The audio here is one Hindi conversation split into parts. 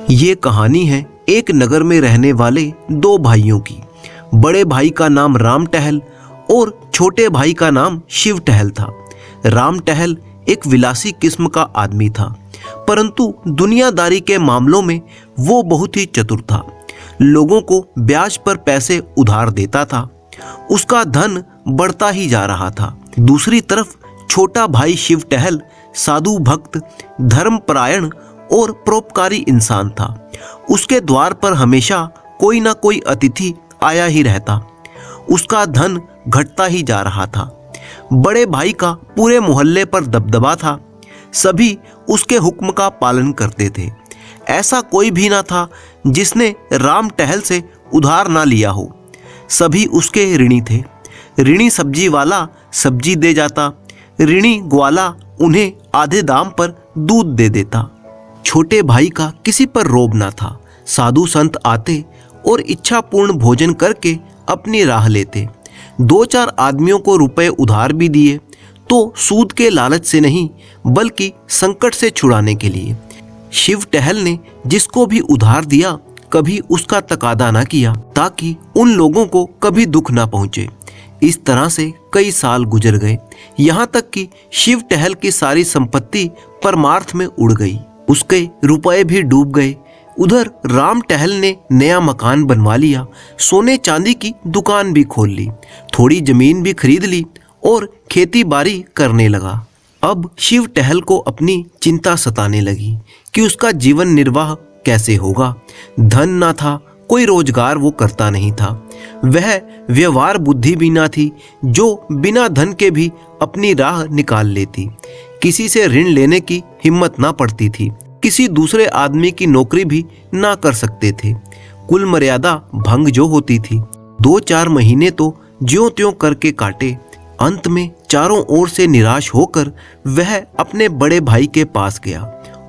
ये कहानी है एक नगर में रहने वाले दो भाइयों की। बड़े भाई का नाम राम टहल और छोटे भाई का नाम शिव टहल था। राम टहल एक विलासी किस्म का आदमी था, परंतु दुनियादारी के मामलों में वो बहुत ही चतुर था। लोगों को ब्याज पर पैसे उधार देता था। उसका धन बढ़ता ही जा रहा था। दूसरी तरफ छोटा भाई शिव टहल साधु भक्त, धर्मपरायण और परोपकारी इंसान था। उसके द्वार पर हमेशा कोई ना कोई अतिथि आया ही रहता। उसका धन घटता ही जा रहा था। बड़े भाई का पूरे मोहल्ले पर दबदबा था। सभी उसके हुक्म का पालन करते थे। ऐसा कोई भी ना था जिसने राम टहल से उधार ना लिया हो। सभी उसके ऋणी थे। ऋणी सब्जी वाला सब्जी दे जाता, ऋणी ग्वाला उन्हें आधे दाम पर दूध दे देता। छोटे भाई का किसी पर रोब ना था। साधु संत आते और इच्छापूर्ण भोजन करके अपनी राह लेते। दो चार आदमियों को रुपए उधार भी दिए तो सूद के लालच से नहीं, बल्कि संकट से छुड़ाने के लिए। शिव टहल ने जिसको भी उधार दिया कभी उसका तकादा ना किया, ताकि उन लोगों को कभी दुख ना पहुंचे। इस तरह से कई साल गुजर गए, यहाँ तक कि शिव टहल की सारी संपत्ति परमार्थ में उड़ गई। उसके रुपए भी डूब गए। उधर राम टहल ने नया मकान बनवा लिया, सोने चांदी की दुकान भी खोल ली, थोड़ी जमीन भी खरीद ली और खेती बाड़ी करने लगा। अब शिव टहल को अपनी चिंता सताने लगी कि उसका जीवन निर्वाह कैसे होगा। धन ना था, कोई रोजगार वो करता नहीं था। वह व्यवहार बुद्धि भी ना थी जो बिना धन के भी अपनी राह निकाल लेती। किसी से ऋण लेने की हिम्मत ना पड़ती थी। किसी दूसरे आदमी की नौकरी भी ना कर सकते थे। कुल मर्यादा भंग जो होती थी। 2-4 महीने तो ज्यों त्यों करके काटे। अंत में चारों ओर से निराश होकर वह अपने बड़े भाई के पास गया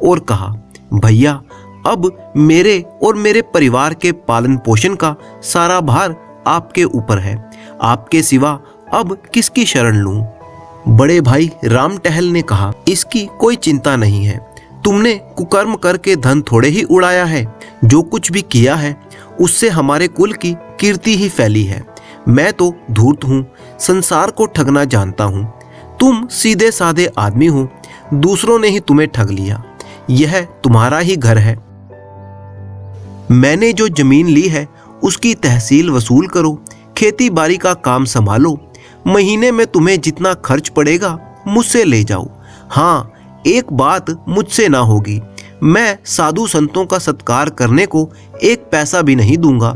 और कहा, भैया, अब मेरे और मेरे परिवार के पालन पोषण का सारा भार आपके ऊपर है। आपके सिवा अब किसकी शरण लूं? बड़े भाई राम टहल ने कहा, इसकी कोई चिंता नहीं है। तुमने कुकर्म करके धन थोड़े ही उड़ाया है। जो कुछ भी किया है उससे हमारे कुल की कीर्ति ही फैली है। मैं तो धूर्त हूँ, संसार को ठगना जानता हूँ। तुम सीधे साधे आदमी हो, दूसरों ने ही तुम्हें ठग लिया। यह तुम्हारा ही घर है। मैंने जो जमीन ली है उसकी तहसील वसूल करो, खेती बाड़ी का काम संभालो। महीने में तुम्हें जितना खर्च पड़ेगा मुझसे ले जाओ। हाँ, एक बात मुझसे ना होगी, मैं साधु संतों का सत्कार करने को एक पैसा भी नहीं दूंगा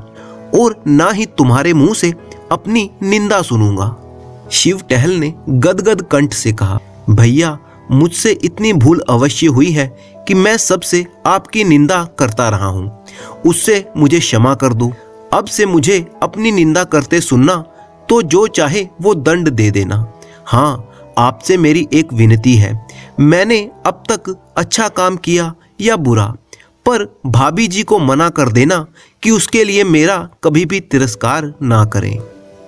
और ना ही तुम्हारे मुंह से अपनी निंदा सुनूंगा। शिव टहल ने गदगद कंठ से कहा, भैया, मुझसे इतनी भूल अवश्य हुई है कि मैं सबसे आपकी निंदा करता रहा हूँ। उससे मुझे क्षमा कर दो। अब से मुझे अपनी निंदा करते सुनना तो जो चाहे वो दंड दे देना। हाँ, आपसे मेरी एक विनती है। मैंने अब तक अच्छा काम किया या बुरा, पर भाभी जी को मना कर देना कि उसके लिए मेरा कभी भी तिरस्कार ना करें।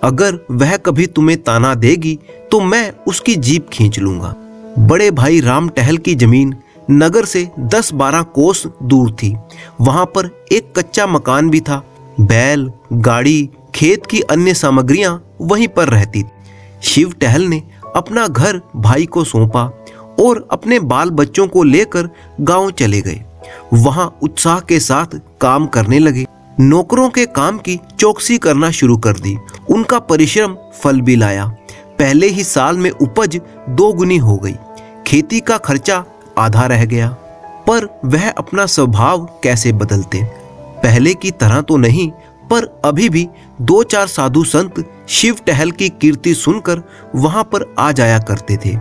अगर वह कभी तुम्हें ताना देगी तो मैं उसकी जीभ खींच लूंगा। बड़े भाई राम टहल की जमीन नगर से 10-12 कोस दूर थी। वहां पर एक कच्चा मकान भी था। बैल, गाड़ी, खेत की अन्य सामग्रियां वहीं पर रहती थी। शिव टहल ने अपना घर भाई को सौंपा और अपने बाल बच्चों को लेकर गांव चले गए। वहां उत्साह के साथ काम करने लगे। नौकरों के काम की चौकसी करना शुरू कर दी। उनका परिश्रम फल भी लाया। पहले ही साल में उपज 2 गुनी हो गई। खेती का खर्चा आधा रह गया। पर वह अपना स्वभाव कैसे बदलते। पहले की तरह तो नहीं, पर अभी भी 2-4 साधु संत शिव टहल की कीर्ति सुनकर वहां पर आ जाया करते थे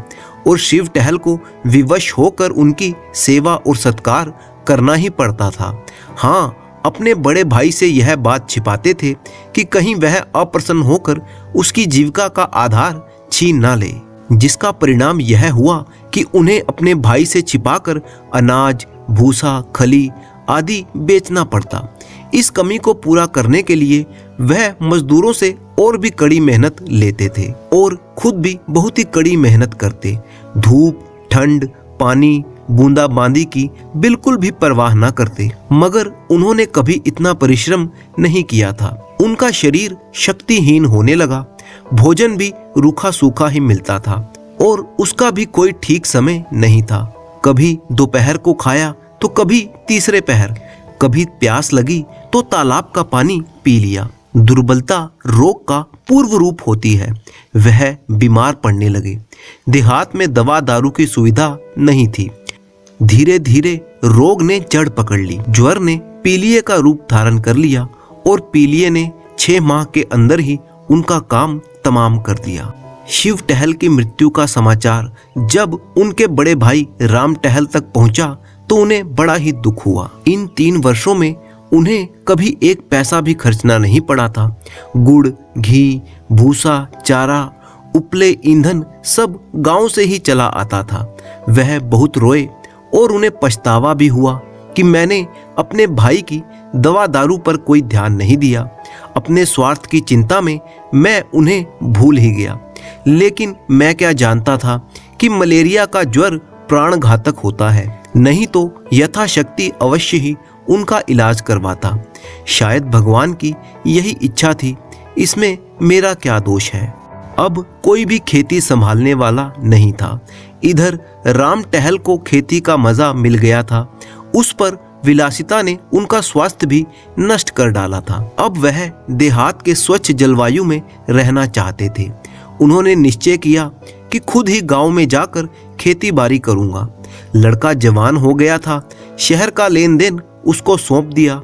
और शिव टहल को विवश होकर उनकी सेवा और सत्कार करना ही पड़ता था। हाँ, अपने बड़े भाई से यह बात छिपाते थे कि कहीं वह अप्रसन्न होकर उसकी जीविका का आधार छीन ना ले, जिसका परिणाम यह हुआ कि उन्हें अपने भाई से छिपाकर अनाज, भूसा, खली आदि बेचना पड़ता। इस कमी को पूरा करने के लिए वह मजदूरों से और भी कड़ी मेहनत लेते थे और खुद भी बहुत ही कड़ी मेहनत करते। धूप, ठंड, पानी, बूंदाबांदी की बिल्कुल भी परवाह न करते, मगर उन्होंने कभी इतना परिश्रम नहीं किया था। उनका शरीर शक्तिहीन होने लगा, भोजन भी रूखा सूखा ही मिलता था और उसका भी कोई ठीक समय नहीं था। कभी दोपहर को खाया तो कभी तीसरे पहर, कभी प्यास लगी तो तालाब का पानी पी लिया। दुर्बलता रोग का पूर्व रूप होती है। वह बीमार पड़ने लगे। देहात में दवा दारू की सुविधा नहीं थी। धीरे धीरे रोग ने जड़ पकड़ ली। ज्वर ने पीलिए का रूप धारण कर लिया और पीलिए ने 6 माह के अंदर ही उनका काम तमाम कर दिया। शिव टहल की मृत्यु का समाचार जब उनके बड़े भाई राम टहल तक पहुंचा तो उन्हें बड़ा ही दुख हुआ। इन 3 वर्षों में उन्हें कभी एक पैसा भी खर्चना नहीं पड़ा था। गुड़, घी, भूसा, चारा, उपले, ईंधन सब गांव से ही चला आता था। वह बहुत रोए और उन्हें पछतावा भी हुआ कि मैंने अपने भाई की दवा दारू पर कोई ध्यान नहीं दिया। अपने स्वार्थ की चिंता में मैं उन्हें भूल ही गया। लेकिन मैं क्या जानता था कि मलेरिया का ज्वर प्राणघातक होता है, नहीं तो यथाशक्ति अवश्य ही उनका इलाज करवाता। शायद भगवान की यही इच्छा थी, इसमें मेरा क्या दोष है। अब कोई भी खेती संभालने वाला नहीं था। इधर राम टहल को खेती का मजा मिल गया था, उस पर विलासिता ने उनका स्वास्थ्य भी नष्ट कर डाला था। अब वह देहात के स्वच्छ जलवायु में रहना चाहते थे। उन्होंने निश्चय किया कि खुद ही गांव में जाकर खेती बाड़ी करूंगा। लड़का जवान हो गया था, शहर का लेन देन उसको सौंप दिया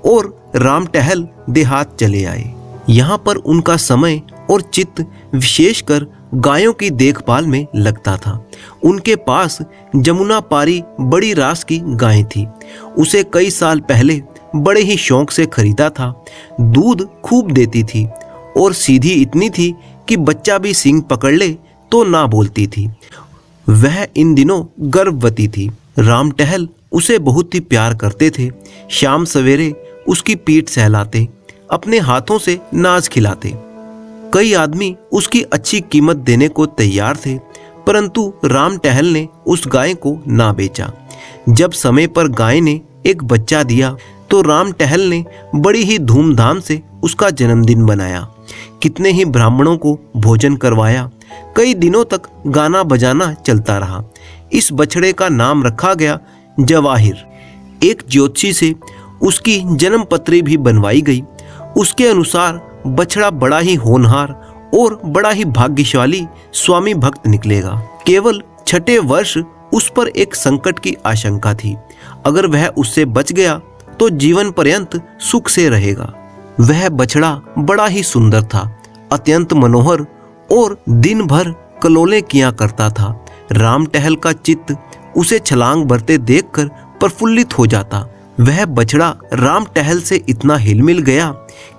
और राम टहल देहात चले आए। यहाँ पर उनका समय और चित्त विशेषकर गायों की देखभाल में लगता था। उनके पास जमुना पारी बड़ी रास की गायें थी। उसे कई साल पहले बड़े ही शौक से खरीदा था। दूध खूब देती थी और सीधी इतनी थी कि बच्चा भी सींग पकड़ ले तो ना बोलती थी। वह इन दिनों गर्भवती थी। राम टहल उसे बहुत ही प्यार करते थे। शाम सवेरे उसकी पीठ सहलाते, अपने हाथों से नाज खिलाते। कई आदमी उसकी अच्छी कीमत देने को तैयार थे, परंतु राम टहल ने उस गाय को ना बेचा। जब समय पर गाय ने एक बच्चा दिया तो राम टहल ने बड़ी ही धूमधाम से उसका जन्मदिन मनाया। कितने ही ब्राह्मणों को भोजन करवाया। कई दिनों तक गाना बजाना चलता रहा। इस बछड़े का नाम रखा गया जवाहिर। एक ज्योतिषी से उसकी जन्म पत्री भी बनवाई गई। उसके अनुसार बछड़ा बड़ा ही होनहार और बड़ा ही भाग्यशाली स्वामी भक्त निकलेगा। केवल 6ठे वर्ष उस पर एक संकट की आशंका थी। अगर वह उससे बच गया तो जीवन पर्यंत सुख से रहेगा। वह बछड़ा बड़ा ही सुंदर था, अत्यंत मनोहर और दिन भर कलोले किया करता था। राम टहल का चित्त उसे छलांग भरते देखकर प्रफुल्लित हो जाता। वह बछड़ा राम टहल से इतना हिलमिल गया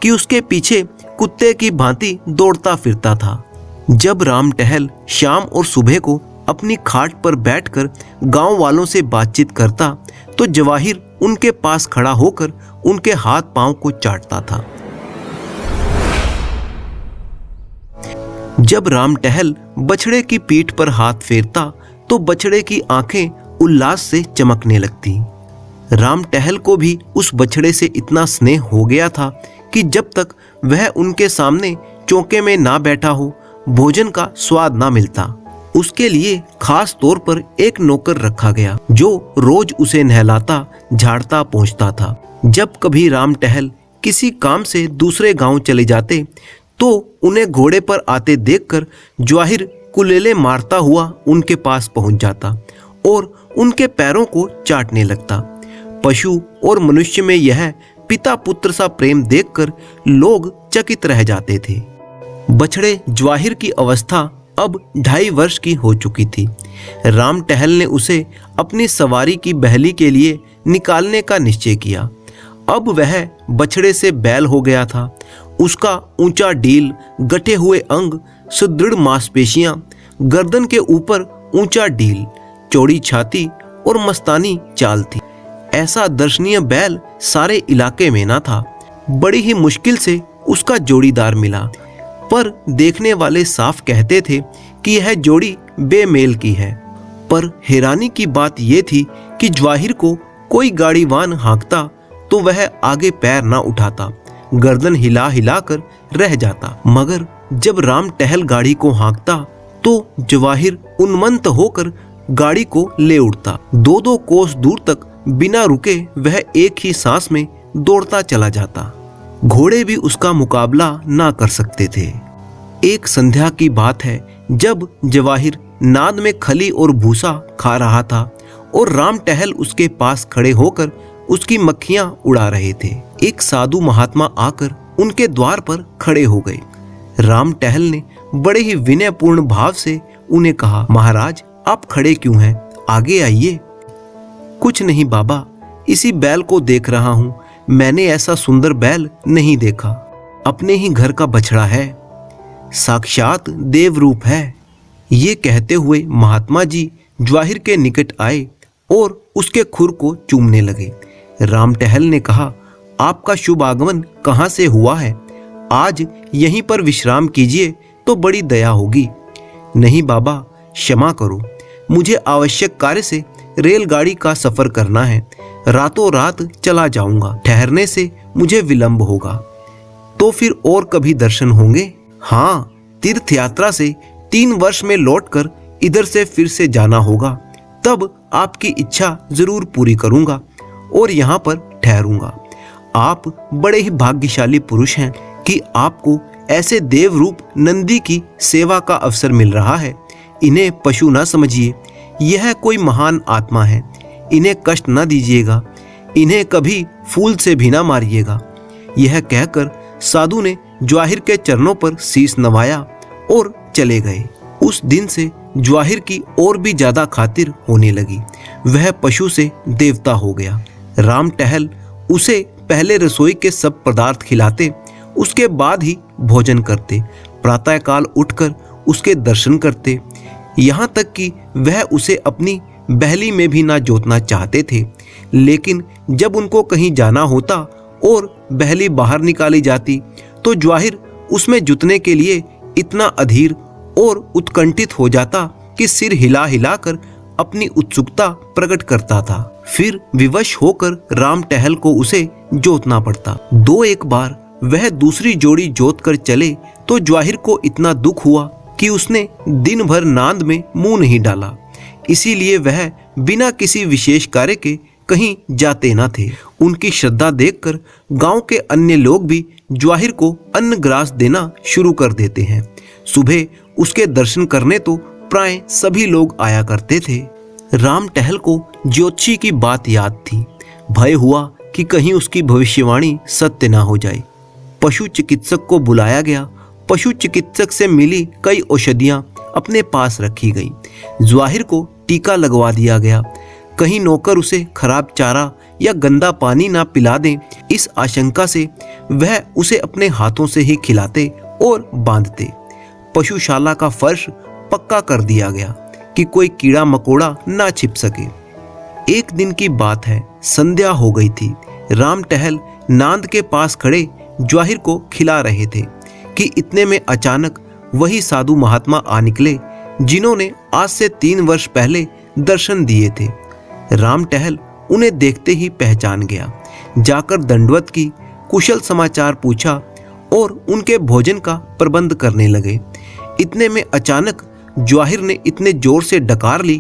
कि उसके पीछे कुत्ते की भांति दौड़ता फिरता था। जब राम टहल शाम और सुबह को अपनी खाट पर बैठकर गांव वालों से बातचीत करता तो जवाहिर उनके पास खड़ा होकर उनके हाथ पांव को चाटता था। जब राम टहल बछड़े की पीठ पर हाथ फेरता तो बछड़े की आंखें उल्लास से चमकने लगती। राम टहल को भी उस बछड़े से इतना स्नेह हो गया था कि जब तक वह उनके सामने चौके में ना बैठा हो, भोजन का स्वाद ना मिलता। उसके लिए खास तौर पर एक नौकर रखा गया जो रोज उसे नहलाता, झाड़ता, पोंछता था। जब कभी राम टहल किसी काम से दूसरे गांव चले जाते तो उन्हें घोड़े पर आते देखकर जवाहिर कुलेले मारता हुआ उनके पास पहुंच जाता और उनके पैरों को चाटने लगता। पशु और मनुष्य में यह पिता पुत्र सा प्रेम देखकर लोग चकित रह जाते थे। बछड़े जवाहिर की अवस्था अब 2.5 वर्ष की हो चुकी थी। राम टहल ने उसे अपनी सवारी की बहली के लिए निकालने का निश्चय किया। अब वह बछड़े से बैल हो गया था। उसका ऊंचा डील, गठे हुए अंग, सुदृढ़ मांसपेशियां, गर्दन के ऊपर ऊंचा डील, चौड़ी छाती और मस्तानी चाल थी। ऐसा दर्शनीय बैल सारे इलाके में ना था। बड़ी ही मुश्किल से उसका जोड़ीदार मिला, पर देखने वाले साफ कहते थे कि यह जोड़ी बेमेल की है। पर हैरानी की बात यह थी कि जवाहिर को कोई गाड़ी वाहन हाँकता तो वह आगे पैर ना उठाता, गर्दन हिला हिला कर रह जाता। मगर जब राम टहल गाड़ी को हाँकता तो जवाहिर उन्मत्त होकर गाड़ी को ले उड़ता। 2-2 कोस दूर तक बिना रुके वह एक ही सांस में दौड़ता चला जाता। घोड़े भी उसका मुकाबला ना कर सकते थे। एक संध्या की बात है जब जवाहिर नाद में खली और भूसा खा रहा था और राम टहल उसके पास खड़े होकर उसकी मक्खियां उड़ा रहे थे। एक साधु महात्मा आकर उनके द्वार पर खड़े हो गए। राम टहल ने बड़े ही विनयपूर्ण भाव से उन्हें कहा, महाराज आप खड़े क्यों हैं, आगे आइए। कुछ नहीं बाबा, इसी बैल को देख रहा हूँ, मैंने ऐसा सुंदर बैल नहीं देखा, अपने ही घर का बछड़ा है, साक्षात देव रूप है। ये कहते हुए महात्मा जी जवाहिर के निकट आए और उसके खुर को चूमने लगे। राम टहल ने कहा, आपका शुभ आगमन कहाँ से हुआ है, आज यहीं पर विश्राम कीजिए तो बड़ी दया होगी। नहीं बाबा, क्षमा करो, मुझे आवश्यक कार्य से रेलगाड़ी का सफर करना है, रातों रात चला जाऊंगा, ठहरने से मुझे विलंब होगा। तो फिर और कभी दर्शन होंगे? हाँ, तीर्थ यात्रा से 3 वर्ष में लौटकर इधर से फिर से जाना होगा, तब आपकी इच्छा जरूर पूरी करूंगा और यहाँ पर ठहरूंगा। आप बड़े ही भाग्यशाली पुरुष हैं कि आपको ऐसे देव रूप नंदी की सेवा का अवसर मिल रहा है। इन्हें पशु ना समझिए, यह कोई महान आत्मा है, इन्हें कष्ट ना दीजिएगा, इन्हें कभी फूल से भी ना मारिएगा। यह कहकर साधु ने जवाहिर के चरणों पर शीश नवाया और चले गए। उस दिन से जवाहिर की और भी ज्यादा खातिर होने लगी। वह पशु से देवता हो गया। राम टहल उसे पहले रसोई के सब पदार्थ खिलाते, उसके बाद ही भोजन करते, प्रातःकाल उठकर उसके दर्शन करते, यहाँ तक कि वह उसे अपनी बहली में भी ना जोतना चाहते थे। लेकिन जब उनको कहीं जाना होता और बहली बाहर निकाली जाती तो जवाहिर उसमें जुतने के लिए इतना अधीर और उत्कंठित हो जाता कि सिर हिला हिलाकर अपनी उत्सुकता प्रकट करता था। फिर विवश होकर राम टहल को उसे जोतना पड़ता। 2-1 बार वह दूसरी जोड़ी जोत कर चले तो जवाहिर को इतना दुख हुआ कि उसने दिन भर नांद में मुंह नहीं डाला। इसीलिए वह बिना किसी विशेष कार्य के कहीं जाते न थे। उनकी श्रद्धा देखकर गांव के अन्य लोग भी जवाहिर को अन्न ग्रास देना शुरू कर देते हैं। सुबह उसके दर्शन करने तो प्राय सभी लोग आया करते थे। राम टहल को ज्योतिषी की बात याद थी। भय हुआ कि कहीं उसकी भविष्यवाणी सत्य ना हो जाए। पशु चिकित्सक को बुलाया गया। पशु चिकित्सक से मिली कई औषधियां अपने पास रखी गई। जवाहिर को टीका लगवा दिया गया। कहीं नौकर उसे खराब चारा या गंदा पानी ना पिला दें, इस आशंका से वह उसे अपने हाथों से ही खिलाते और बांधते। पशुशाला का फर्श पक्का कर दिया गया कि कोई कीड़ा मकोड़ा ना छिप सके। एक दिन की बात है, संध्या हो गई थी। राम टहल नांद के पास खड़े जवाहिर को खिला रहे थे कि इतने में अचानक वही साधु महात्मा आ निकले जिन्होंने आज से 3 वर्ष पहले दर्शन दिए थे। राम टहल उन्हें देखते ही पहचान गया। जाकर दंडवत की, कुशल समाचार पूछा और उनके भोजन का प्रबंध करने लगे। इतने में अचानक जवाहिर ने इतने जोर से डकार ली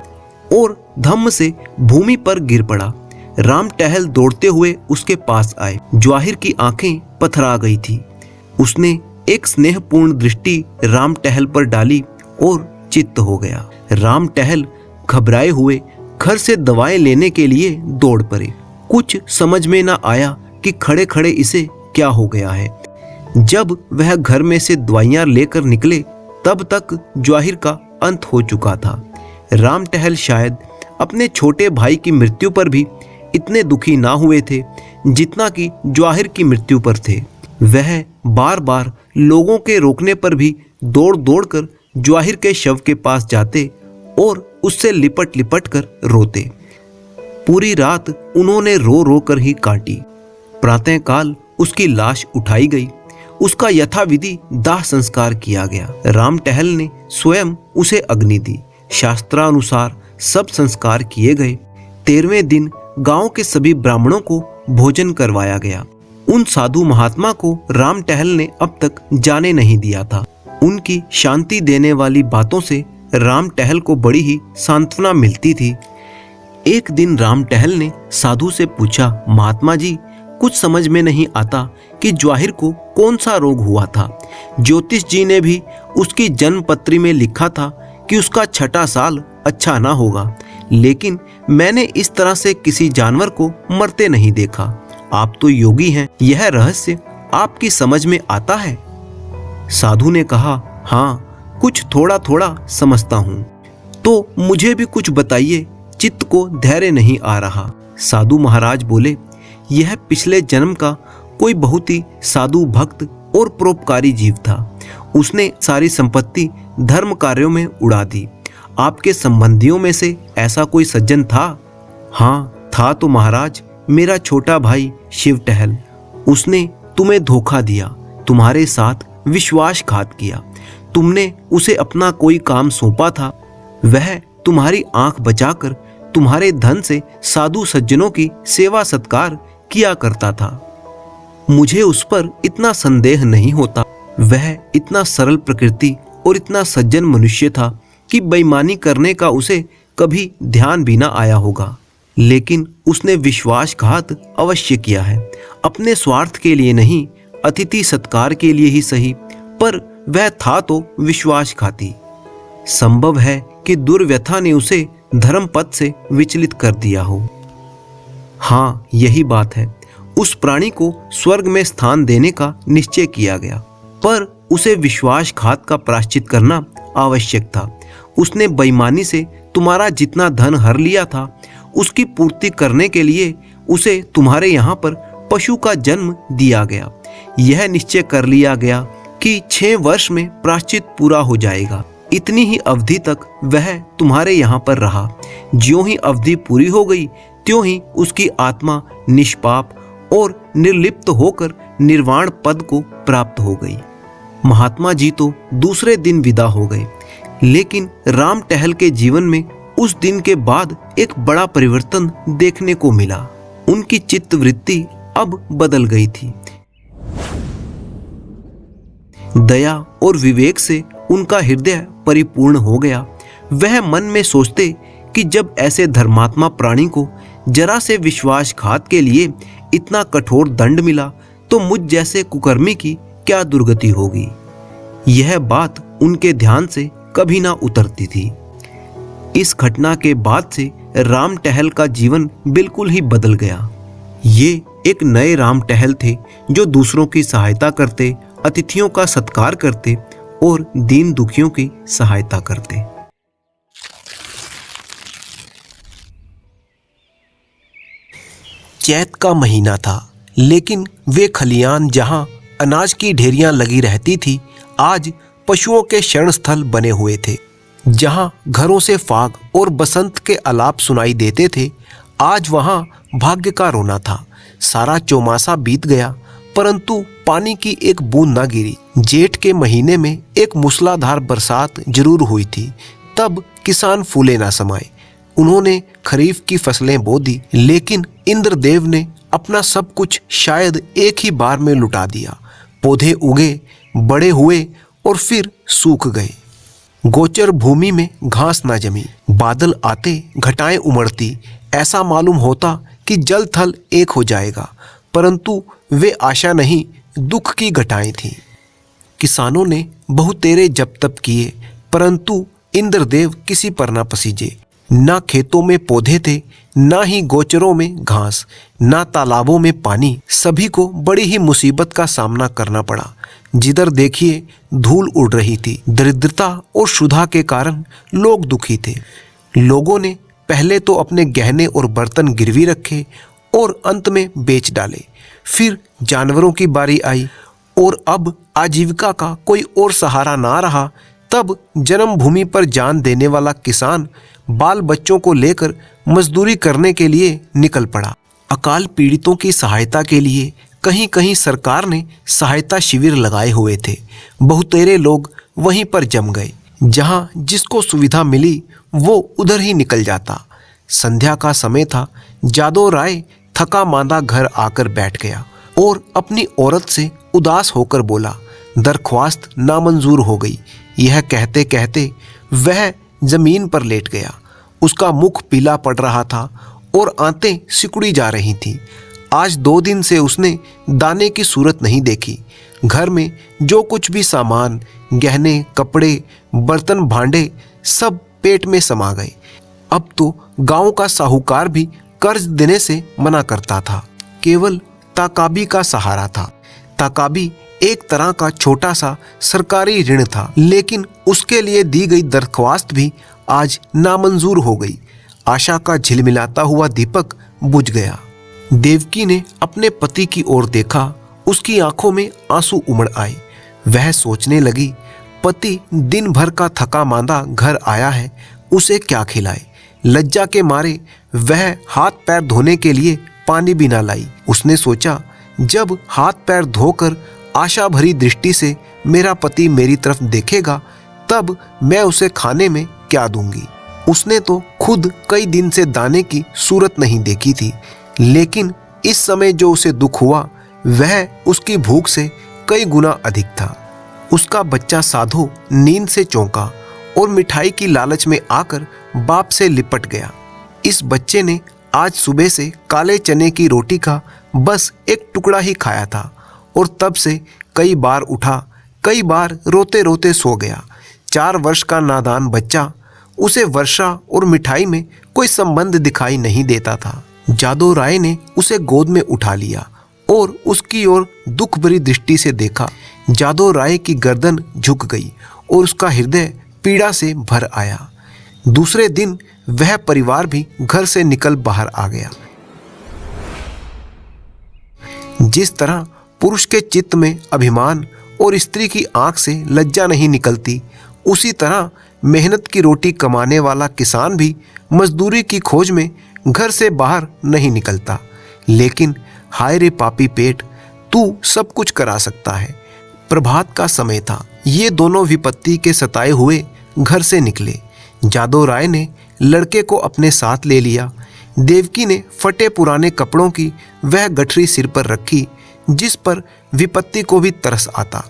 और धम्म से भूमि पर गिर पड़ा। राम टहल दौड़ते हुए उसके पास आए। जवाहिर की आंखें पथरा गई थी। उसने एक स्नेहपूर्ण दृष्टि राम टहल पर डाली और चित्त हो गया। राम टहल घबराए हुए घर से दवाएं लेने के लिए दौड़ पड़े। कुछ समझ में ना आया कि खड़े खड़े इसे क्या हो गया है। जब वह घर में से दवाइयां लेकर निकले तब तक जवाहिर का अंत हो चुका था। राम टहल शायद अपने छोटे भाई की मृत्यु पर भी इतने दुखी ना हुए थे जितना कि जवाहिर की मृत्यु पर थे। वह बार बार लोगों के रोकने पर भी दौड़ दौड़ कर जवाहिर के शव के पास जाते और उससे लिपट लिपट कर रोते। पूरी रात उन्होंने रो रो कर ही काटी। प्रातःकाल उसकी लाश उठाई गई। उसका यथाविधि दाह संस्कार किया गया। राम टहल ने स्वयं उसे अग्नि दी। शास्त्रानुसार सब संस्कार किए गए। 13वें दिन गांव के सभी ब्राह्मणों को भोजन करवाया गया। उन साधु महात्मा को राम टहल ने अब तक जाने नहीं दिया था। उनकी शांति देने वाली बातों से राम टहल को बड़ी ही सांत्वना मिलती थी। एक दिन राम टहल ने साधु से पूछा, महात्मा जी, कुछ समझ में नहीं आता कि जवाहिर को कौन सा रोग हुआ था। ज्योतिष जी ने भी उसकी जन्म पत्री में लिखा था कि उसका 6ठा साल अच्छा ना होगा, लेकिन मैंने इस तरह से किसी जानवर को मरते नहीं देखा। आप तो योगी हैं, यह रहस्य आपकी समझ में आता है? साधु ने कहा, हाँ, कुछ थोड़ा थोड़ा समझता हूँ। तो मुझे भी कुछ बताइए, चित्त को धैर्य नहीं आ रहा। साधु महाराज बोले, यह पिछले जन्म का कोई बहुत ही साधु भक्त और परोपकारी जीव था। उसने सारी संपत्ति धर्म कार्यों में उड़ा दी। आपके संबंधियों में से ऐसा कोई सज्जन था? हाँ, था तो महाराज, मेरा छोटा भाई शिव टहल। उसने तुम्हें धोखा दिया, तुम्हारे साथ विश्वासघात किया। तुमने उसे अपना कोई काम सौंपा था, वह तुम्हारी आंख बचाकर तुम्हारे धन से साधु सज्जनों की सेवा सत्कार किया करता था। मुझे उस पर इतना संदेह नहीं होता। वह इतना सरल प्रकृति और इतना सज्जन मनुष्य था कि बेईमानी करने का उसे कभी ध्यान भी ना आया होगा। लेकिन उसने विश्वासघात अवश्य किया है, अपने स्वार्थ के लिए नहीं, अतिथि सत्कार के लिए ही सही, पर वह था तो विश्वासघाती। संभव है कि दुर्व्यथा ने उसे धर्म पथ से विचलित कर दिया हो। हाँ, यही बात है। उस प्राणी को स्वर्ग में स्थान देने का निश्चय किया गया, पर उसे विश्वासघात का प्रायश्चित करना आवश्यक था। उसने बेईमानी से तुम्हारा जितना धन हर लिया था, उसकी पूर्ति करने के लिए उसे तुम्हारे यहाँ पर पशु का जन्म दिया गया। यह निश्चय कर लिया गया कि 6 वर्ष में प्रायश्चित पूरा हो जाएगा। इतनी ही अवधि तक वह तुम्हारे यहाँ पर रहा। ज्यों ही अवधि पूरी हो गई, त्यों ही उसकी आत्मा निष्पाप और निर्लिप्त होकर निर्वाण पद को प्राप्त हो गई। महात्मा जी तो दूसरे दिन विदा हो गए, लेकिन राम टहल के जीवन में उस दिन के बाद एक बड़ा परिवर्तन देखने को मिला। उनकी चित्त वृत्ति अब बदल गई थी। दया और विवेक से उनका हृदय परिपूर्ण हो गया। वह मन में सोचते कि जब ऐसे धर्मात्मा प्राणी को जरा से विश्वासघात के लिए इतना कठोर दंड मिला, तो मुझ जैसे कुकर्मी की क्या दुर्गति होगी। यह बात उनके ध्यान से कभी ना उतरती थी। इस घटना के बाद से राम टहल का जीवन बिल्कुल ही बदल गया। ये एक नए राम टहल थे, जो दूसरों की सहायता करते, अतिथियों का सत्कार करते और दीन दुखियों की सहायता करते। चैत का महीना था, लेकिन वे खलियान जहां अनाज की ढेरियां लगी रहती थी, आज पशुओं के शरण स्थल बने हुए थे। जहां घरों से फाग और बसंत के आलाप सुनाई देते थे, आज वहां भाग्य का रोना था। सारा चौमासा बीत गया, परंतु पानी की एक बूंद न गिरी। जेठ के महीने में एक मूसलाधार बरसात जरूर हुई थी, तब किसान फूले ना समाये। उन्होंने खरीफ की फसलें बो दी, लेकिन इंद्रदेव ने अपना सब कुछ शायद एक ही बार में लुटा दिया। पौधे उगे, बड़े हुए और फिर सूख गए। गोचर भूमि में घास ना जमी। बादल आते घटाएं उमड़ती। ऐसा मालूम होता कि जल थल एक हो जाएगा, परंतु वे आशा नहीं, दुख की घटाएं थीं। किसानों ने बहुतेरे जप तप किए, परंतु इंद्रदेव किसी पर ना पसीजे। ना खेतों में पौधे थे, ना ही गोचरों में घास, ना तालाबों में पानी। सभी को बड़ी ही मुसीबत का सामना करना पड़ा। जिधर देखिए धूल उड़ रही थी। दरिद्रता और क्षुधा के कारण लोग दुखी थे। लोगों ने पहले तो अपने गहने और बर्तन गिरवी रखे और अंत में बेच डाले। फिर जानवरों की बारी आई और अब आजीविका का कोई और सहारा ना रहा। तब जन्मभूमि पर जान देने वाला किसान बाल बच्चों को लेकर मजदूरी करने के लिए निकल पड़ा। अकाल पीड़ितों की सहायता के लिए कहीं कहीं सरकार ने सहायता शिविर लगाए हुए थे। बहुतेरे लोग वहीं पर जम गए। जहां जिसको सुविधा मिली वो उधर ही निकल जाता। संध्या का समय था। जादव राय थका मांदा घर आकर बैठ गया और अपनी औरत से उदास होकर बोला, दरख्वास्त नामंजूर हो गई। यह कहते कहते वह जमीन पर लेट गया। उसका मुख पीला पड़ रहा था और आंतें सिकुड़ी जा रही थीं। आज 2 दिन से उसने दाने की सूरत नहीं देखी। घर में जो कुछ भी सामान, गहने, कपड़े, बर्तन, भांडे सब पेट में समा गए। अब तो गांव का साहूकार भी कर्ज देने से मना करता था। केवल ताकाबी का सहारा था। ताकाबी एक तरह का छोटा सा सरकारी ऋण था, लेकिन उसके लिए दी गई दरख्वास्त भी आज नामंजूर हो गई। आशा का झिलमिलाता हुआ दीपक बुझ गया। देवकी ने अपने पति की ओर देखा। उसकी आंखों में आंसू उमड़ आए। वह सोचने लगी, पति दिन भर का थका मांदा घर आया है, उसे क्या खिलाए। लज्जा के मारे वह हाथ पैर धोने के लिए पानी भी ना लाई। उसने सोचा, जब हाथ पैर धोकर आशा भरी दृष्टि से मेरा पति मेरी तरफ देखेगा, तब मैं उसे खाने में क्या दूंगी। उसने तो खुद कई दिन से दाने की सूरत नहीं देखी थी, लेकिन इस समय जो उसे दुख हुआ वह उसकी भूख से कई गुना अधिक था। उसका बच्चा साधु नींद से चौंका और मिठाई की लालच में आकर बाप से लिपट गया। इस बच्चे ने आज सुबह से काले चने की रोटी का बस एक टुकड़ा ही खाया था और तब से कई बार उठा, कई बार रोते रोते सो गया। 4 वर्ष का नादान बच्चा, उसे वर्षा और मिठाई में कोई संबंध दिखाई नहीं देता था। जादव राय ने उसे गोद में उठा लिया और उसकी ओर दुख भरी दृष्टि से देखा। जादव राय की गर्दन झुक गई और उसका हृदय पीड़ा से भर आया। दूसरे दिन वह परिवार भी घर से निकल बाहर आ गया। जिस तरह पुरुष के चित्त में अभिमान और स्त्री की आंख से लज्जा नहीं निकलती, उसी तरह मेहनत की रोटी कमाने वाला किसान भी मजदूरी की खोज में घर से बाहर नहीं निकलता। लेकिन हाय रे पापी पेट, तू सब कुछ करा सकता है। प्रभात का समय था। ये दोनों विपत्ति के सताए हुए घर से निकले। जादव राय ने लड़के को अपने साथ ले लिया। देवकी ने फटे पुराने कपड़ों की वह गठरी सिर पर रखी जिस पर विपत्ति को भी तरस आता।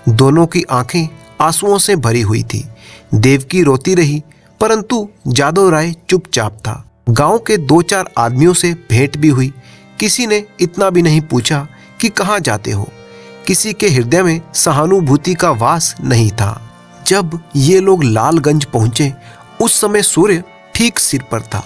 दोनों की आंखें आंसुओं से भरी हुई थी। देवकी रोती रही, परंतु जादव राय चुपचाप था। गांव के 2-4 आदमियों से भेंट भी हुई। किसी ने इतना भी नहीं पूछा कि कहाँ जाते हो। किसी के हृदय में सहानुभूति का वास नहीं था। जब ये लोग लालगंज पहुंचे, उस समय सूर्य ठीक सिर पर था।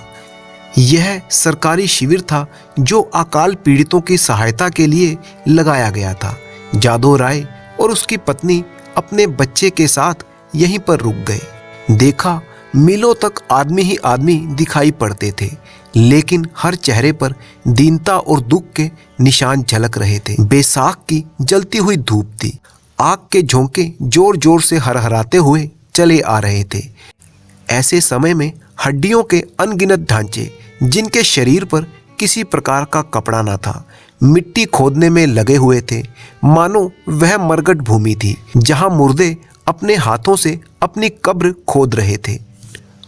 यह सरकारी शिविर था जो अकाल पीड़ितों की सहायता के लिए लगाया गया था। जादव राय और उसकी पत्नी अपने बच्चे के साथ यहीं पर रुक गए। देखा, मीलों तक आदमी ही आदमी दिखाई पड़ते थे, लेकिन हर चेहरे पर दीनता और दुख के निशान झलक रहे थे। बैसाख की जलती हुई धूप थी। आग के झोंके जोर जोर से हरहराते हुए चले आ रहे थे। ऐसे समय में हड्डियों के अनगिनत ढांचे, जिनके शरीर पर किसी प्रकार का कपड़ा न था, मिट्टी खोदने में लगे हुए थे। मानो वह मरघट भूमि थी जहां मुर्दे अपने हाथों से अपनी कब्र खोद रहे थे।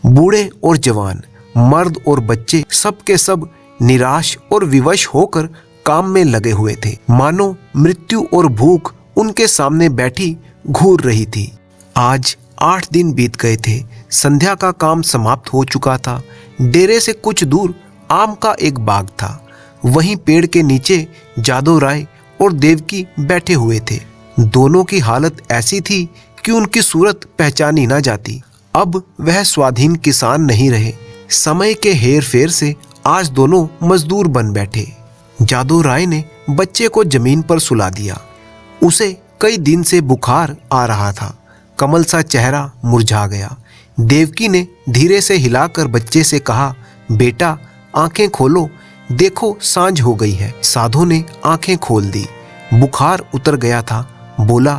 बूढ़े और जवान, मर्द और बच्चे, सब के सब निराश और विवश होकर काम में लगे हुए थे। मानो मृत्यु और भूख उनके सामने बैठी घूर रही थी। आज 8 दिन बीत गए थे। संध्या का काम समाप्त हो चुका था। डेरे से कुछ दूर आम का एक बाग था। वहीं पेड़ के नीचे जादव राय और देवकी बैठे हुए थे। दोनों की हालत ऐसी थी कि उनकी सूरत पहचानी ना जाती। अब वह स्वाधीन किसान नहीं रहे। समय के हेर फेर से आज दोनों मजदूर बन बैठे। जादव राय ने बच्चे को जमीन पर सुला दिया। उसे कई दिन से बुखार आ रहा था। कमल सा चेहरा मुरझा गया। देवकी ने धीरे से हिलाकर बच्चे से कहा, बेटा आंखें खोलो, देखो सांझ हो गई है। साधु ने आंखें खोल दी। बुखार उतर गया था। बोला,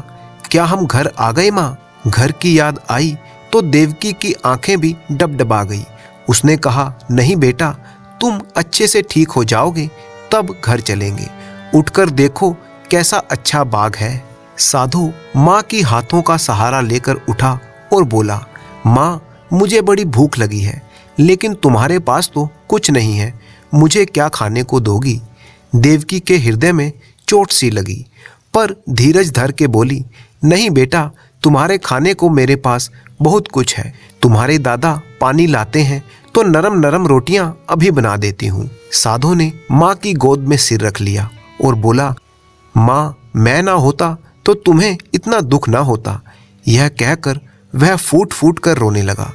क्या हम घर आ गए माँ? घर की याद आई तो देवकी की आंखें भी डबडबा गई। उसने कहा, नहीं बेटा, तुम अच्छे से ठीक हो जाओगे तब घर चलेंगे। उठकर देखो कैसा अच्छा बाग है। साधु माँ की हाथों का सहारा लेकर उठा और बोला, माँ मुझे बड़ी भूख लगी है, लेकिन तुम्हारे पास तो कुछ नहीं है, मुझे क्या खाने को दोगी? देवकी के हृदय में चोट सी लगी, पर धीरज धर के बोली, नहीं बेटा, तुम्हारे खाने को मेरे पास बहुत कुछ है। तुम्हारे दादा पानी लाते हैं तो नरम नरम रोटियां अभी बना देती हूँ। साधो ने माँ की गोद में सिर रख लिया और बोला, माँ मैं ना होता तो तुम्हें इतना दुख ना होता। यह कहकर वह फूट फूट कर रोने लगा।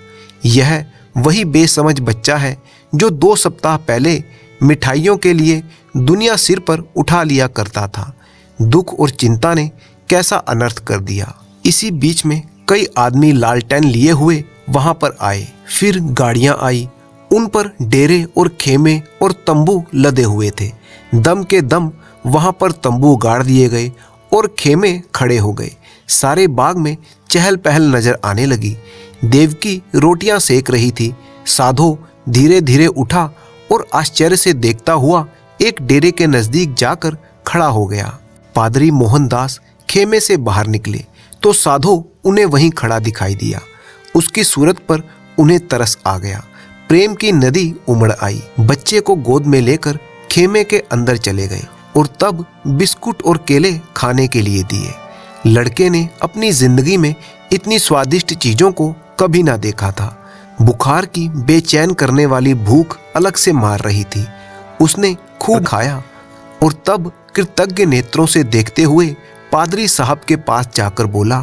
यह वही बेसमझ बच्चा है जो 2 सप्ताह पहले मिठाइयों के लिए दुनिया सिर पर उठा लिया करता था। दुख और चिंता ने कैसा अनर्थ कर दिया। इसी बीच में कई आदमी लालटेन लिए हुए वहां पर आए। फिर गाड़ियां आई, उन पर डेरे और खेमे और तंबू लदे हुए थे। दम के दम वहां पर तंबू गाड़ दिए गए और खेमे खड़े हो गए। सारे बाग में चहल पहल नजर आने लगी। देवकी रोटियां सेक रही थी। साधो धीरे धीरे उठा और आश्चर्य से देखता हुआ एक डेरे के नजदीक जाकर खड़ा हो गया। पादरी मोहनदास खेमे से बाहर निकले तो साधो उन्हें वहीं खड़ा दिखाई दिया। उसकी सूरत पर उन्हें तरस आ गया। प्रेम की नदी उमड़ आई। बच्चे को गोद में लेकर खेमे के अंदर चले गए और तब बिस्कुट और केले खाने के लिए दिए। लड़के ने अपनी जिंदगी में इतनी स्वादिष्ट चीजों को कभी ना देखा था। बुखार की बेचैन करने वाली भूख अलग से मार रही थी। उसने खूब खाया और तब कृतज्ञ नेत्रों से देखते हुए पादरी साहब के पास जाकर बोला,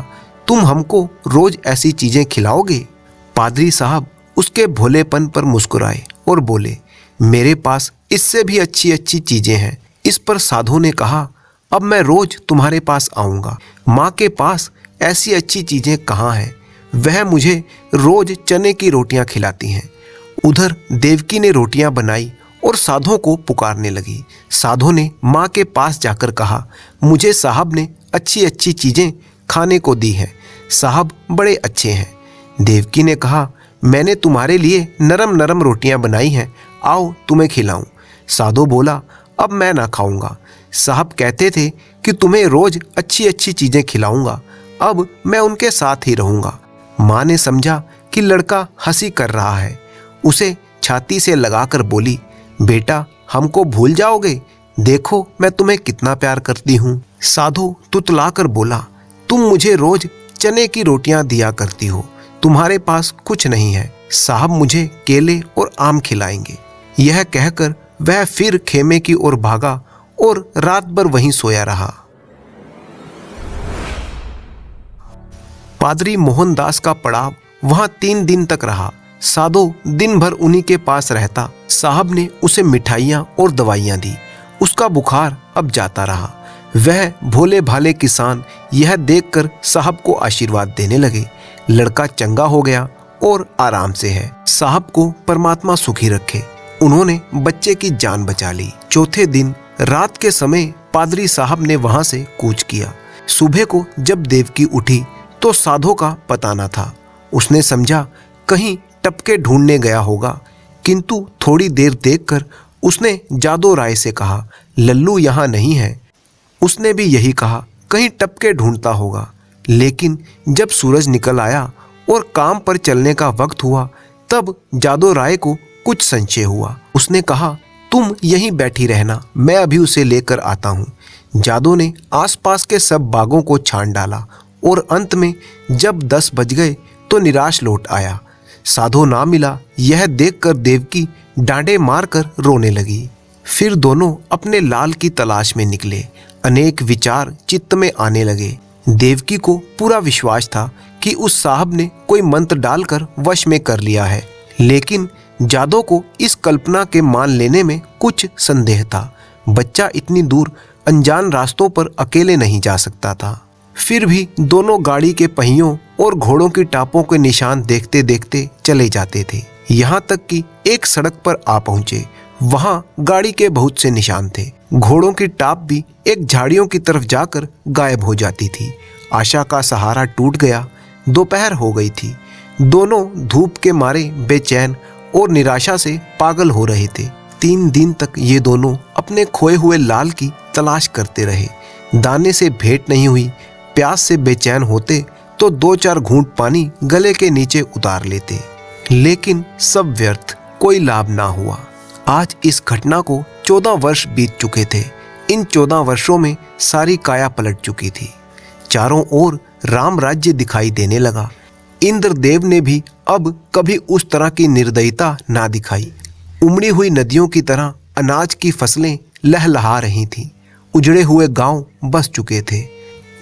तुम हमको रोज ऐसी चीजें खिलाओगे? पादरी साहब उसके भोलेपन पर मुस्कुराए और बोले, मेरे पास इससे भी अच्छी अच्छी चीजें हैं। इस पर साधु ने कहा, अब मैं रोज तुम्हारे पास आऊंगा। माँ के पास ऐसी अच्छी चीजें कहाँ हैं? वह मुझे रोज चने की रोटियां खिलाती हैं। उधर देवकी ने रोटियां बनाई और साधु को पुकारने लगी। साधु ने माँ के पास जाकर कहा, मुझे साहब ने अच्छी अच्छी चीजें खाने को दी हैं। साहब बड़े अच्छे हैं। देवकी ने कहा, मैंने तुम्हारे लिए नरम नरम रोटियां बनाई हैं, आओ तुम्हें खिलाऊं। साधु बोला, अब मैं ना खाऊंगा। साहब कहते थे कि तुम्हें रोज अच्छी अच्छी चीजें खिलाऊंगा, अब मैं उनके साथ ही रहूंगा। माँ ने समझा कि लड़का हंसी कर रहा है। उसे छाती से लगाकर बोली, बेटा हमको भूल जाओगे? देखो मैं तुम्हें कितना प्यार करती हूँ। साधु तुतलाकर बोला, तुम मुझे रोज चने की रोटियां दिया करती हो, तुम्हारे पास कुछ नहीं है। साहब मुझे केले और आम खिलाएंगे। यह कहकर वह फिर खेमे की ओर भागा और रात भर वहीं सोया रहा। पादरी मोहनदास का पड़ाव वहां 3 दिन तक रहा। साधु दिन भर उन्हीं के पास रहता। साहब ने उसे मिठाइयाँ और दवाइयाँ दी। उसका बुखार अब जाता रहा। वह भोले भाले किसान यह देखकर साहब को आशीर्वाद देने लगे। लड़का चंगा हो गया और आराम से है। साहब को परमात्मा सुखी रखे। उन्होंने बच्चे की जान बचा ली। चौथे दिन रात के समय पादरी साहब ने वहां से कूच किया। सुबह को जब देवकी उठी तो साधु का पता न था। उसने समझा कहीं टपके ढूंढने गया होगा, किंतु थोड़ी देर देखकर उसने जादो राय से कहा, लल्लू यहाँ नहीं है। उसने भी यही कहा, कहीं टपके ढूंढता होगा। लेकिन जब सूरज निकल आया और काम पर चलने का वक्त हुआ, तब जादो राय को कुछ संशय हुआ। उसने कहा, तुम यहीं बैठी रहना, मैं अभी उसे लेकर आता हूँ। जादो ने आसपास के सब बागों को छान डाला और अंत में जब 10 बज गए तो निराश लौट आया। साधु ना मिला। यह देखकर देवकी डांडे मारकर रोने लगी। फिर दोनों अपने लाल की तलाश में निकले। अनेक विचार चित्त में आने लगे। देवकी को पूरा विश्वास था कि उस साहब ने कोई मंत्र डालकर वश में कर लिया है, लेकिन जादो को इस कल्पना के मान लेने में कुछ संदेह था। बच्चा इतनी दूर अनजान रास्तों पर अकेले नहीं जा सकता था। फिर भी दोनों गाड़ी के पहियों और घोड़ों की टापों के निशान देखते देखते चले जाते थे। यहाँ तक कि एक सड़क पर आ पहुंचे। वहां गाड़ी के बहुत से निशान थे। घोड़ों की टाप भी एक झाड़ियों की तरफ जाकर गायब हो जाती थी। आशा का सहारा टूट गया। दोपहर हो गई थी। दोनों धूप के मारे बेचैन और निराशा से पागल हो रहे थे। 3 दिन तक ये दोनों अपने खोए हुए लाल की तलाश करते रहे। दाने से भेंट नहीं हुई। प्यास से बेचैन होते तो 2-4 घूंट पानी गले के नीचे उतार लेते, लेकिन सब व्यर्थ, कोई लाभ ना हुआ। आज इस घटना को 14 वर्ष बीत चुके थे। इन 14 वर्षों में सारी काया पलट चुकी थी। चारों ओर राम राज्य दिखाई देने लगा। इंद्रदेव ने भी अब कभी उस तरह की निर्दयता ना दिखाई। उमड़ी हुई नदियों की तरह अनाज की फसलें लहलहा रही थीं। उजड़े हुए गांव बस चुके थे।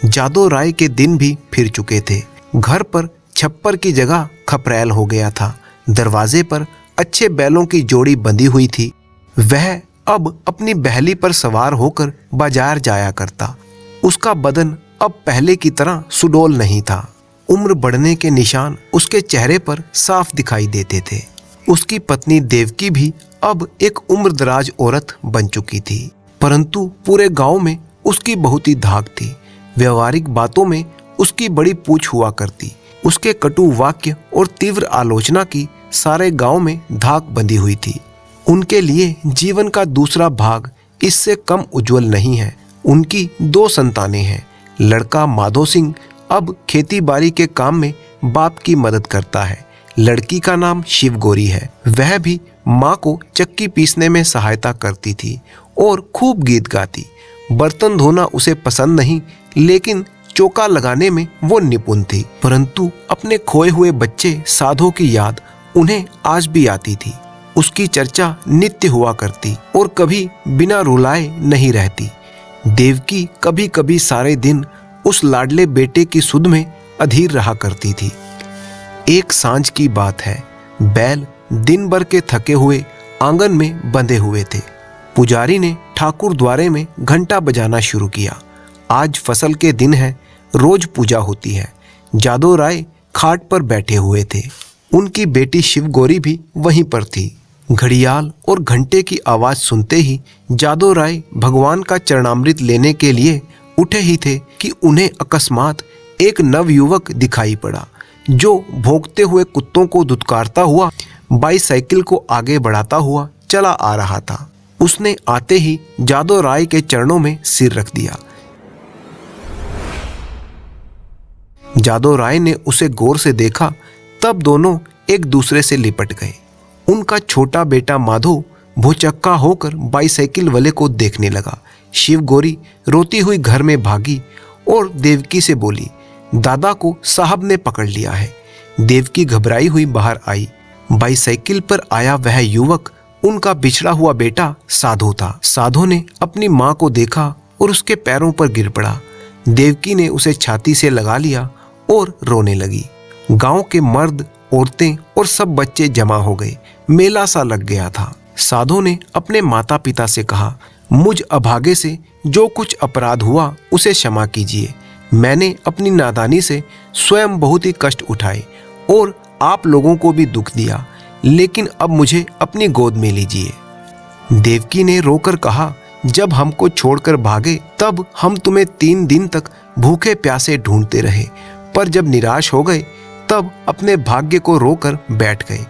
जादो राय के दिन भी फिर चुके थे। घर पर छप्पर की जगह खपरैल हो गया था। दरवाजे पर अच्छे बैलों की जोड़ी बंधी हुई थी। वह अब अपनी बहली पर सवार होकर बाजार जाया करता। उसका बदन अब पहले की तरह सुडौल नहीं था। उम्र बढ़ने के निशान उसके चेहरे पर साफ दिखाई देते थे। उसकी पत्नी देवकी भी अब एक उम्रदराज औरत बन चुकी थी, परंतु पूरे गांव में उसकी बहुत ही धाक थी। व्यवहारिक बातों में उसकी बड़ी पूछ हुआ करती। उसके कटु वाक्य और तीव्र आलोचना की सारे गांव में धाक बंधी हुई थी। उनके लिए जीवन का दूसरा भाग इससे कम उज्जवल नहीं है। उनकी 2 संतानें हैं। लड़का माधो सिंह अब खेती बाड़ी के काम में बाप की मदद करता है। लड़की का नाम शिव गौरी है। वह भी माँ को चक्की पीसने में सहायता करती थी और खूब गीत गाती। बर्तन धोना उसे पसंद नहीं, लेकिन चौका लगाने में वो निपुण थी। परंतु अपने खोए हुए बच्चे साधो की याद उन्हें आज भी आती थी। उसकी चर्चा नित्य हुआ करती और कभी बिना रुलाए नहीं रहती। देवकी कभी कभी सारे दिन उस लाडले बेटे की सुध में अधीर रहा करती थी। एक सांझ की बात है, बैल दिन भर के थके हुए आंगन में बंधे हुए थे। पुजारी ने ठाकुर द्वारे में घंटा बजाना शुरू किया। आज फसल के दिन है, रोज पूजा होती है। जादो राय खाट पर बैठे हुए थे। उनकी बेटी शिव गौरी भी वहीं पर थी। घड़ियाल और घंटे की आवाज सुनते ही जादो राय भगवान का चरणामृत लेने के लिए उठे ही थे कि उन्हें अकस्मात एक नवयुवक दिखाई पड़ा, जो भौंकते हुए कुत्तों को धुतकारता हुआ बाईसाइकिल को आगे बढ़ाता हुआ चला आ रहा था। उसने आते ही जादो राय के चरणों में सिर रख दिया। जादो राय ने उसे गौर से देखा, तब दोनों एक दूसरे से लिपट गए। उनका छोटा बेटा माधो भौचक्का होकर बाईसाइकिल वाले को देखने लगा। शिव गौरी रोती हुई घर में भागी और देवकी से बोली, दादा को साहब ने पकड़ लिया है। देवकी घबराई हुई बाहर आई। बाईसाइकिल पर आया वह युवक उनका बिछड़ा हुआ बेटा साधो था। साधो ने अपनी माँ को देखा और उसके पैरों पर गिर पड़ा। देवकी ने उसे छाती से लगा लिया और रोने लगी। गांव के मर्द, औरतें और सब बच्चे जमा हो गए। मेला सा लग गया था। साधो ने अपने माता पिता से कहा, मुझ अभागे से जो कुछ अपराध हुआ उसे क्षमा कीजिए। मैंने अपनी नादानी से स्वयं बहुत ही कष्ट उठाए और आप लोगों को भी दुख दिया, लेकिन अब मुझे अपनी गोद में लीजिए। देवकी ने रोकर कहा, जब हमको छोड़कर भागे तब हम तुम्हें 3 दिन तक भूखे प्यासे ढूंढते रहे, पर जब निराश हो गए तब अपने भाग्य को रोकर बैठ गए।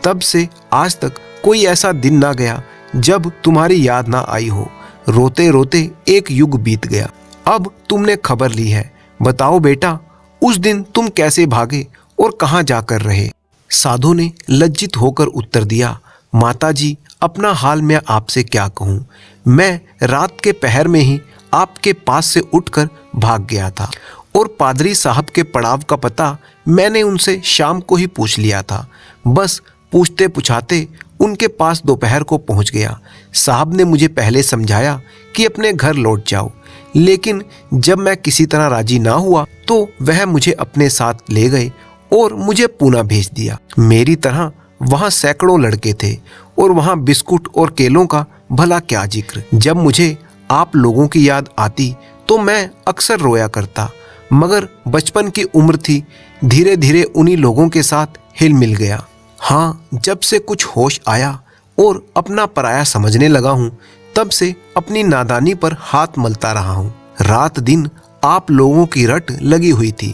तब से आज तक कोई ऐसा दिन ना गया जब तुम्हारी याद ना आई हो। रोते रोते एक युग बीत गया। अब तुमने खबर ली है। बताओ बेटा, उस दिन तुम कैसे भागे और कहाँ जाकर रहे? साधु ने लज्जित होकर उत्तर दिया, माताजी, अपना हाल मैं आपसे क्या कहूँ। मैं रात के पहर में ही आपके पास से उठकर भाग गया था और पादरी साहब के पड़ाव का पता मैंने उनसे शाम को ही पूछ लिया था। बस पूछते पुछाते उनके पास दोपहर को पहुंच गया। साहब ने मुझे पहले समझाया कि अपने घर लौट जाओ, लेकिन जब मैं किसी तरह राजी ना हुआ तो वह मुझे अपने साथ ले गए और मुझे पूना भेज दिया। मेरी तरह वहाँ सैकड़ों लड़के थे और वहाँ बिस्कुट और केलों का भला क्या जिक्र। जब मुझे आप लोगों की याद आती तो मैं अक्सर रोया करता, मगर बचपन की उम्र थी, धीरे धीरे उन्हीं लोगों के साथ हिल मिल गया। हाँ, जब से कुछ होश आया और अपना पराया समझने लगा हूँ, तब से अपनी नादानी पर हाथ मलता रहा हूँ। रात दिन आप लोगों की रट लगी हुई थी।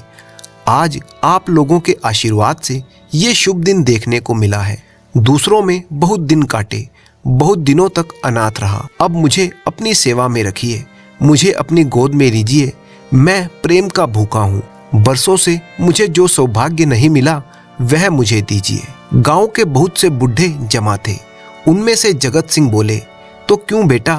आज आप लोगों के आशीर्वाद से ये शुभ दिन देखने को मिला है। दूसरों में बहुत दिन काटे, बहुत दिनों तक अनाथ रहा। अब मुझे अपनी सेवा में रखिए, मुझे अपनी गोद में लीजिए। मैं प्रेम का भूखा हूँ। बरसों से मुझे जो सौभाग्य नहीं मिला वह मुझे दीजिए। गांव के बहुत से बुढ़े जमा थे। उनमें से जगत सिंह बोले, तो क्यों बेटा,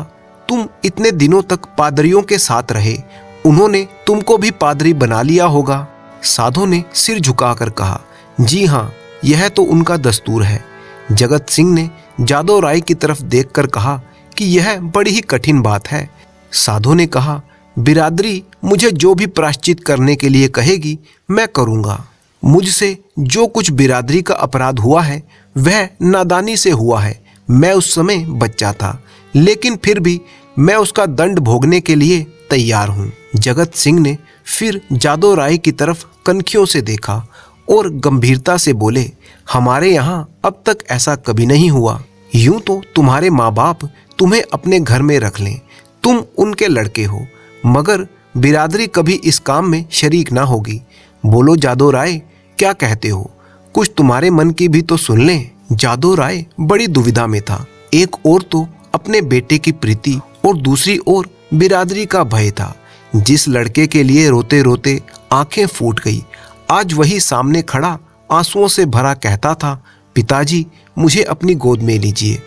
तुम इतने दिनों तक पादरियों के साथ रहे, उन्होंने तुमको भी पादरी बना लिया होगा। साधु ने सिर झुकाकर कहा, जी हाँ, यह तो उनका दस्तूर है। जगत सिंह ने जादव राय की तरफ देखकर कहा कि यह बड़ी ही कठिन बात है। साधु ने कहा, बिरादरी मुझे जो भी प्रायश्चित करने के लिए कहेगी मैं करूँगा। मुझसे जो कुछ बिरादरी का अपराध हुआ है वह नादानी से हुआ है। मैं उस समय बच्चा था, लेकिन फिर भी मैं उसका दंड भोगने के लिए तैयार हूँ। जगत सिंह ने फिर जादव राय की तरफ कनखियों से देखा और गंभीरता से बोले, हमारे यहाँ अब तक ऐसा कभी नहीं हुआ। यूं तो तुम्हारे माँ बाप तुम्हें अपने घर में रख लें, तुम उनके लड़के हो, मगर बिरादरी कभी इस काम में शरीक ना होगी। बोलो जादव राय, क्या कहते हो? कुछ तुम्हारे मन की भी तो सुन लें। जादव राय बड़ी दुविधा में था। एक ओर तो अपने बेटे की प्रीति और दूसरी ओर बिरादरी का भय था। जिस लड़के के लिए रोते रोते आंखें फूट गई, आज वही सामने खड़ा आंसुओं से भरा कहता था, पिताजी मुझे अपनी गोद में लीजिए,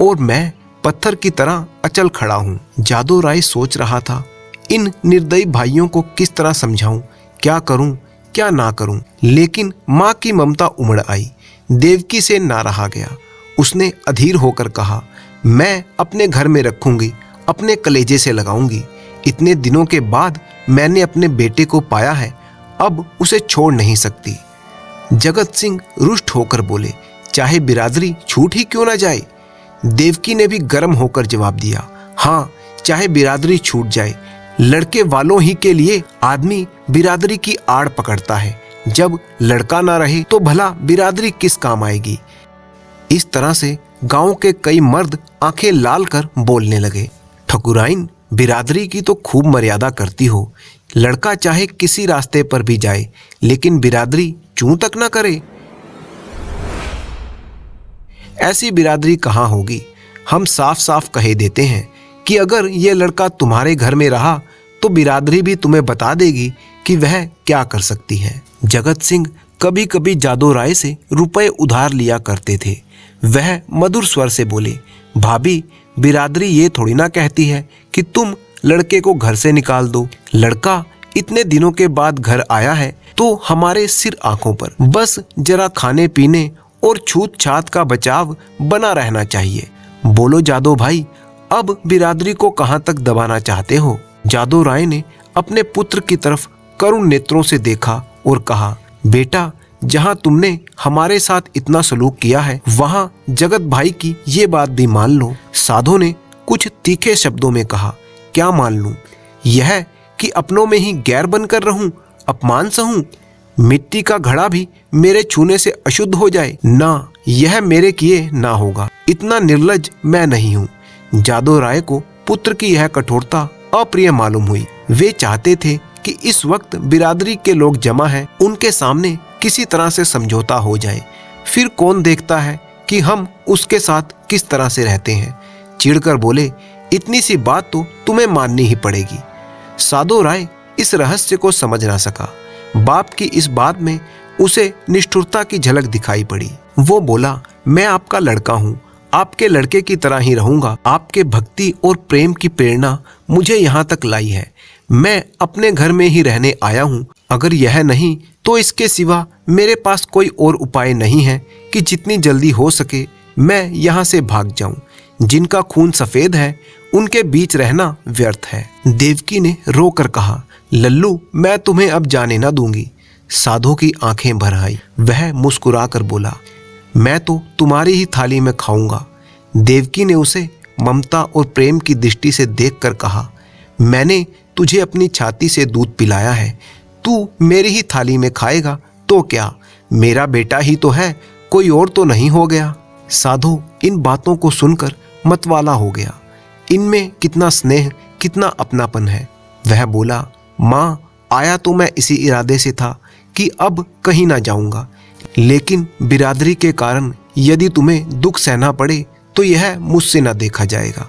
और मैं पत्थर की तरह अचल खड़ा हूँ। जादव राय सोच रहा था, इन निर्दयी भाइयों को किस तरह समझाऊं, क्या करूं क्या ना करूं। लेकिन माँ की ममता उमड़ आई। देवकी से ना रहा गया। उसने अधीर होकर कहा, मैं अपने घर में रखूंगी, अपने कलेजे से लगाऊंगी। इतने दिनों के बाद मैंने अपने बेटे को पाया है, अब उसे छोड़ नहीं सकती। जगत सिंह रुष्ट होकर बोले, चाहे बिरादरी छूट ही क्यों ना जाए। देवकी ने भी गर्म होकर जवाब दिया, हाँ, चाहे बिरादरी छूट जाए। लड़के वालों ही के लिए आदमी बिरादरी की आड़ पकड़ता है। जब लड़का ना रहे तो भला बिरादरी किस काम आएगी। इस तरह से गांव के कई मर्द आंखें लाल कर बोलने लगे, ठकुराइन, बिरादरी की तो खूब मर्यादा करती हो। लड़का चाहे किसी रास्ते पर भी जाए, लेकिन बिरादरी चूं तक ना करे। ऐसी बिरादरी कहाँ होगी। हम साफ साफ कहे देते हैं कि अगर यह लड़का तुम्हारे घर में रहा तो बिरादरी भी तुम्हें बता देगी कि वह क्या कर सकती है। जगत सिंह कभी कभी जादव राय से रुपए उधार लिया करते थे। वह मधुर स्वर से बोले, भाभी, बिरादरी ये थोड़ी ना कहती है कि तुम लड़के को घर से निकाल दो। लड़का इतने दिनों के बाद घर आया है तो हमारे सिर आंखों पर, बस जरा खाने पीने और छूत छात का बचाव बना रहना चाहिए। बोलो जादव भाई, अब बिरादरी को कहां तक दबाना चाहते हो। जादव राय ने अपने पुत्र की तरफ करुण नेत्रों से देखा और कहा, बेटा, जहां तुमने हमारे साथ इतना सलूक किया है वहां जगत भाई की ये बात भी मान लो। साधु ने कुछ तीखे शब्दों में कहा, क्या मान लूं? यह कि अपनों में ही गैर बनकर रहूं, अपमान सहूं, मिट्टी का घड़ा भी मेरे छूने से अशुद्ध हो जाए ना, यह मेरे किए ना होगा। इतना निर्लज्ज मैं नहीं हूँ। जादव राय को पुत्र की यह कठोरता अप्रिय मालूम हुई। वे चाहते थे कि इस वक्त बिरादरी के लोग जमा हैं, उनके सामने किसी तरह से समझौता हो जाए। फिर कौन देखता है कि हम उसके साथ किस तरह से रहते हैं। चिढ़कर बोले, इतनी सी बात तो तुम्हें माननी ही पड़ेगी। साधु राय इस रहस्य को समझ ना सका। बाप की इस बात में उसे निष्ठुरता की झलक दिखाई पड़ी। वो बोला, मैं आपका लड़का हूँ, आपके लड़के की तरह ही रहूंगा। आपके भक्ति और प्रेम की प्रेरणा मुझे यहाँ तक लाई है। मैं अपने घर में ही रहने आया हूँ। अगर यह नहीं तो इसके सिवा मेरे पास कोई और उपाय नहीं है कि जितनी जल्दी हो सके मैं यहाँ से भाग जाऊँ। जिनका खून सफेद है उनके बीच रहना व्यर्थ है। देवकी ने रोकर कहा, लल्लू, मैं तुम्हें अब जाने ना दूंगी। साधु की आंखें भर आई। वह मुस्कुरा कर बोला, मैं तो तुम्हारी ही थाली में खाऊंगा। देवकी ने उसे ममता और प्रेम की दृष्टि से देखकर कहा, मैंने तुझे अपनी छाती से दूध पिलाया है, तू मेरी ही थाली में खाएगा तो क्या, मेरा बेटा ही तो है, कोई और तो नहीं हो गया। साधु इन बातों को सुनकर मतवाला हो गया। इनमें कितना स्नेह, कितना अपनापन है। वह बोला, माँ, आया तो मैं इसी इरादे से था कि अब कहीं ना जाऊंगा, लेकिन बिरादरी के कारण यदि तुम्हें दुख सहना पड़े तो यह मुझसे ना देखा जाएगा।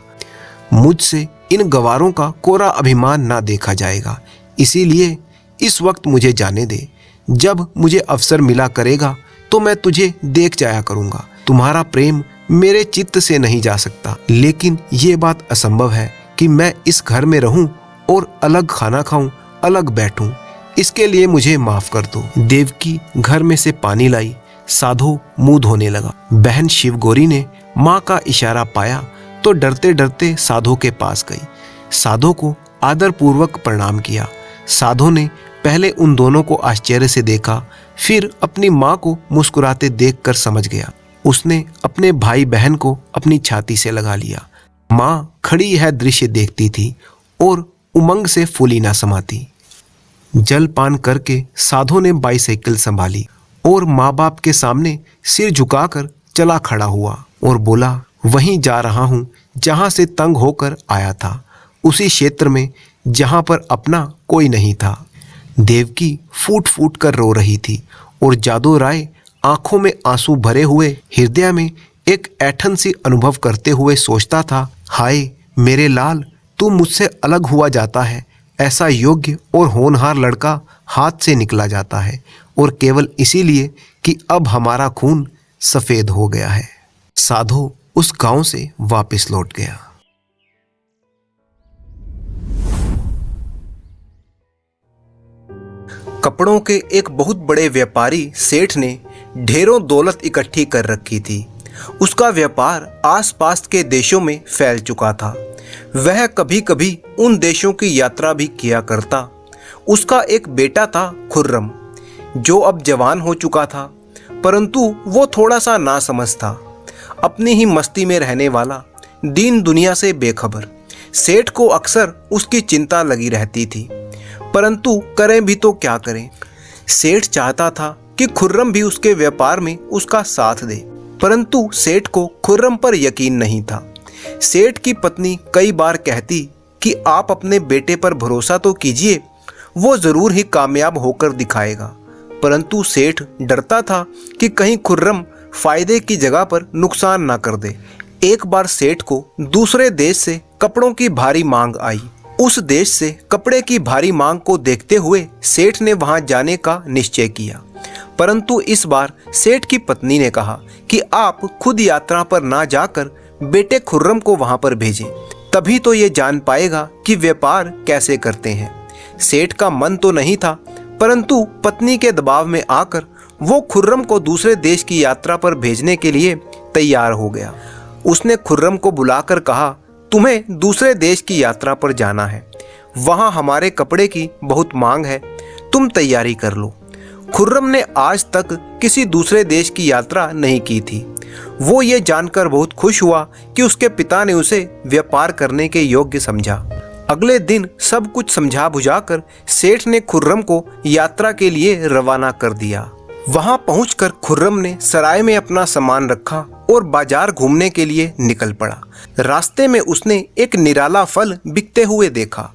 मुझसे इन गवारों का कोरा अभिमान ना देखा जाएगा। इसीलिए इस वक्त मुझे जाने दे। जब मुझे अवसर मिला करेगा तो मैं तुझे देख जाया करूँगा। तुम्हारा प्रेम मेरे चित्त से नहीं जा सकता, लेकिन ये बात असंभव है कि मैं इस घर में रहूं और अलग खाना खाऊं, अलग बैठूं। इसके लिए मुझे माफ कर दो। देवकी घर में से पानी लाई। साधो मुंह धोने लगा। बहन शिवगौरी ने माँ का इशारा पाया तो डरते डरते साधो के पास गई। साधो को आदर पूर्वक प्रणाम किया। साधो ने पहले उन दोनों को आश्चर्य से देखा, फिर अपनी माँ को मुस्कुराते देखकर समझ गया। उसने अपने भाई बहन को अपनी छाती से लगा लिया। माँ खड़ी यह दृश्य देखती थी और उमंग से फूली ना समाती। जलपान करके साधो ने बाईसाइकिल संभाली और माँ बाप के सामने सिर झुकाकर चला खड़ा हुआ और बोला, वहीं जा रहा हूँ जहाँ से तंग होकर आया था, उसी क्षेत्र में जहाँ पर अपना कोई नहीं था। देवकी फूट फूट कर रो रही थी और जादू राय आंखों में आंसू भरे हुए हृदय में एक ऐंठन सी अनुभव करते हुए सोचता था, हाय मेरे लाल, तू मुझसे अलग हुआ जाता है। ऐसा योग्य और होनहार लड़का हाथ से निकला जाता है, और केवल इसीलिए कि अब हमारा खून सफ़ेद हो गया है। साधो उस गांव से वापस लौट गया। कपड़ों के एक बहुत बड़े व्यापारी सेठ ने ढेरों दौलत इकट्ठी कर रखी थी। उसका व्यापार आसपास के देशों में फैल चुका था। वह कभी कभी उन देशों की यात्रा भी किया करता। उसका एक बेटा था खुर्रम, जो अब जवान हो चुका था, परंतु वो थोड़ा सा नासमझ था, अपनी ही मस्ती में रहने वाला, दीन दुनिया से बेखबर। सेठ को अक्सर उसकी चिंता लगी रहती थी, परंतु करें भी तो क्या करें। सेठ चाहता था कि खुर्रम भी उसके व्यापार में उसका साथ दे, परंतु सेठ को खुर्रम पर यकीन नहीं था। सेठ की पत्नी कई बार कहती कि आप अपने बेटे पर भरोसा तो कीजिए, वो जरूर ही कामयाब होकर दिखाएगा, परंतु सेठ डरता था कि कहीं खुर्रम फायदे की जगह पर नुकसान ना कर दे। एक बार सेठ को दूसरे देश से कपड़ों की भारी मांग आई। उस देश से कपड़े की भारी मांग को देखते हुए सेठ ने वहां जाने का निश्चय किया, परंतु इस बार सेठ की पत्नी ने कहा कि आप खुद यात्रा पर ना जाकर बेटे खुर्रम को वहां पर भेजें, तभी तो ये जान पाएगा कि व्यापार कैसे करते हैं। सेठ का मन तो नहीं था, परंतु पत्नी के दबाव में आकर वो खुर्रम को दूसरे देश की यात्रा पर भेजने के लिए तैयार हो गया। उसने खुर्रम को बुलाकर कहा, तुम्हें दूसरे देश की यात्रा पर जाना है, वहां हमारे कपड़े की बहुत मांग है, तुम तैयारी कर लो। खुर्रम ने आज तक किसी दूसरे देश की यात्रा नहीं की थी। वो ये जानकर बहुत खुश हुआ कि उसके पिता ने उसे व्यापार करने के योग्य समझा। अगले दिन सब कुछ समझा बुझाकर सेठ ने खुर्रम को यात्रा के लिए रवाना कर दिया। वहां पहुंचकर खुर्रम ने सराय में अपना सामान रखा और बाजार घूमने के लिए निकल पड़ा। रास्ते में उसने एक निराला फल बिकते हुए देखा।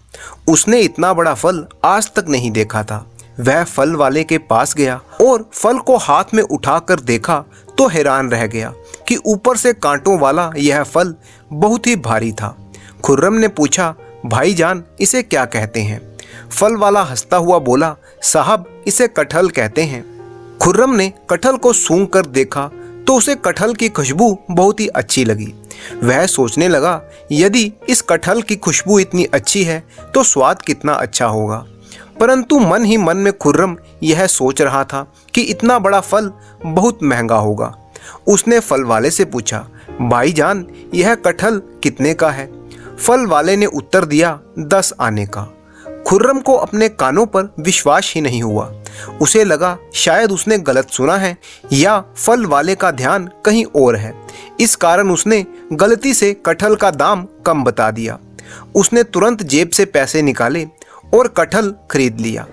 उसने इतना बड़ा फल आज तक नहीं देखा था। वह फल वाले के पास गया और फल को हाथ में उठाकर देखा तो हैरान रह गया कि ऊपर से कांटों वाला यह फल बहुत ही भारी था। खुर्रम ने पूछा, भाईजान इसे क्या कहते हैं? फल वाला हंसता हुआ बोला, साहब इसे कटहल कहते हैं। खुर्रम ने कटहल को सूंघ कर देखा तो उसे कटहल की खुशबू बहुत ही अच्छी लगी। वह सोचने लगा, यदि इस कटहल की खुशबू इतनी अच्छी है तो स्वाद कितना अच्छा होगा। परंतु मन ही मन में खुर्रम यह सोच रहा था कि इतना बड़ा फल बहुत महंगा होगा। उसने फल वाले से पूछा, भाईजान यह कटहल कितने का है? फल वाले ने उत्तर दिया, 10 आने का। खुर्रम को अपने कानों पर विश्वास ही नहीं हुआ। उसे लगा शायद उसने गलत सुना है या फल वाले का ध्यान कहीं और है। इस कारण उसने गलती से कटहल का दाम कम बता दिया। उसने तुरंत जेब से पैसे निकाले और कटहल खरीद लिया।